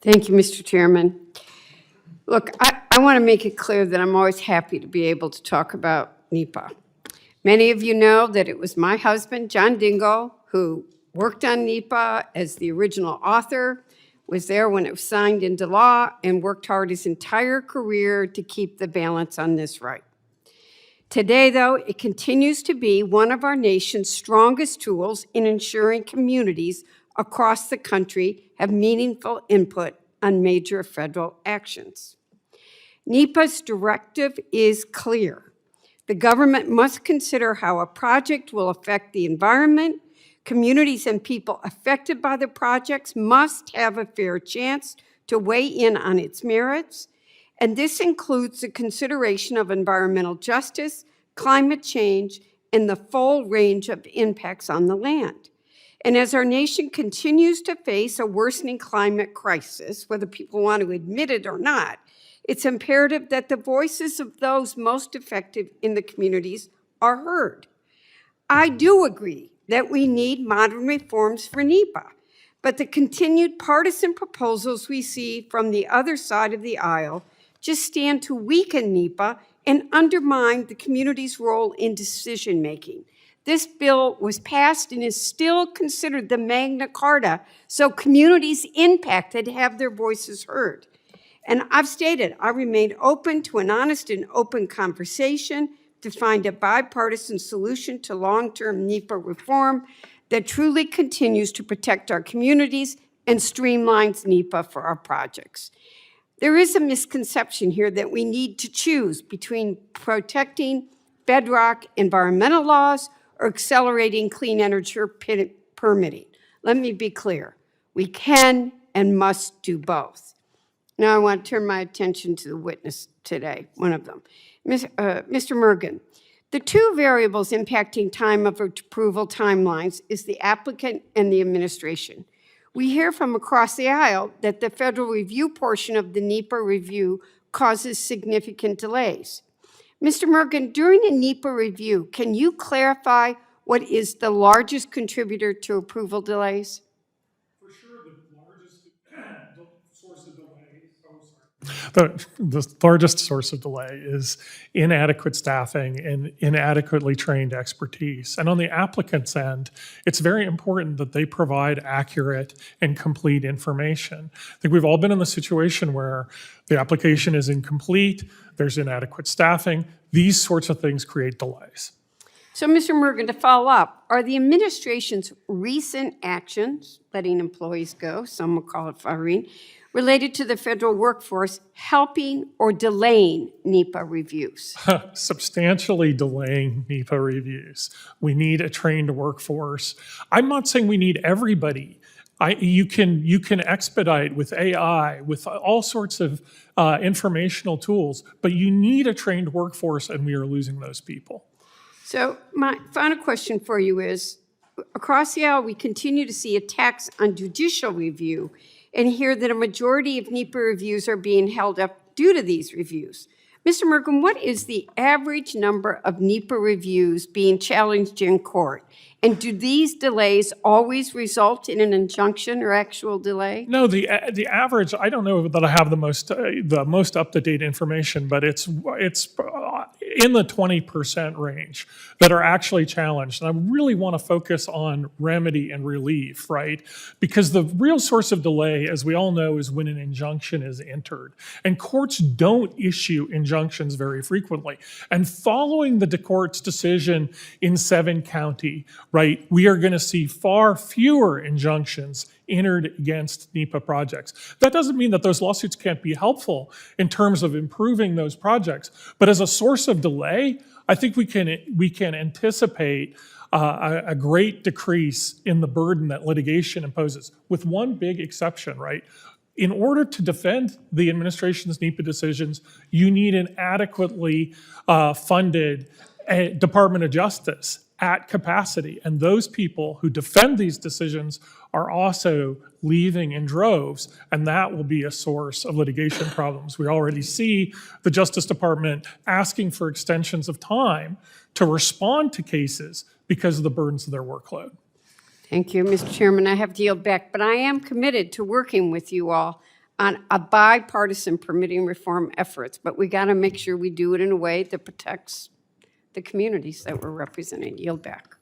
Thank you, Mr. Chairman. Look, I want to make it clear that I'm always happy to be able to talk about NEPA. Many of you know that it was my husband, John Dingell, who worked on NEPA as the original author, was there when it was signed into law, and worked hard his entire career to keep the balance on this right. Today, though, it continues to be one of our nation's strongest tools in ensuring communities across the country have meaningful input on major federal actions. NEPA's directive is clear. The government must consider how a project will affect the environment. Communities and people affected by the projects must have a fair chance to weigh in on its merits, and this includes the consideration of environmental justice, climate change, and the full range of impacts on the land. And as our nation continues to face a worsening climate crisis, whether people want to admit it or not, it's imperative that the voices of those most affected in the communities are heard. I do agree that we need modern reforms for NEPA, but the continued partisan proposals we see from the other side of the aisle just stand to weaken NEPA and undermine the community's role in decision-making. This bill was passed and is still considered the Magna Carta, so communities impacted have their voices heard. And I've stated I remain open to an honest and open conversation to find a bipartisan solution to long-term NEPA reform that truly continues to protect our communities and streamlines NEPA for our projects. There is a misconception here that we need to choose between protecting bedrock environmental laws or accelerating clean energy permitting. Let me be clear. We can and must do both. Now I want to turn my attention to the witness today, one of them. Mr. Mergen, the two variables impacting time of approval timelines is the applicant and the administration. We hear from across the aisle that the federal review portion of the NEPA review causes significant delays. Mr. Mergen, during a NEPA review, can you clarify what is the largest contributor to approval delays? For sure, the largest source of delay, the largest source of delay is inadequate staffing and inadequately trained expertise. And on the applicant's end, it's very important that they provide accurate and complete information. I think we've all been in the situation where the application is incomplete, there's inadequate staffing. These sorts of things create delays. So, Mr. Mergen, to follow up, are the administration's recent actions, letting employees go, some will call it firing, related to the federal workforce helping or delaying NEPA reviews? Substantially delaying NEPA reviews. We need a trained workforce. I'm not saying we need everybody. You can expedite with AI, with all sorts of informational tools, but you need a trained workforce, and we are losing those people. So my final question for you is, across the aisle, we continue to see attacks on judicial review and hear that a majority of NEPA reviews are being held up due to these reviews. Mr. Mergen, what is the average number of NEPA reviews being challenged in court? And do these delays always result in an injunction or actual delay? No, the average, I don't know that I have the most up-to-date information, but it's in the 20% range that are actually challenged. And I really want to focus on remedy and relief, right? Because the real source of delay, as we all know, is when an injunction is entered. And courts don't issue injunctions very frequently. And following the court's decision in Seven County, right, we are going to see far fewer injunctions entered against NEPA projects. That doesn't mean that those lawsuits can't be helpful in terms of improving those projects, but as a source of delay, I think we can anticipate a great decrease in the burden that litigation imposes, with one big exception, right? In order to defend the administration's NEPA decisions, you need an adequately funded Department of Justice at capacity. And those people who defend these decisions are also leaving in droves, and that will be a source of litigation problems. We already see the Justice Department asking for extensions of time to respond to cases because of the burdens of their workload. Thank you, Mr. Chairman. I have to yield back, but I am committed to working with you all on a bipartisan permitting reform efforts, but we got to make sure we do it in a way that protects the communities that we're representing. Yield back.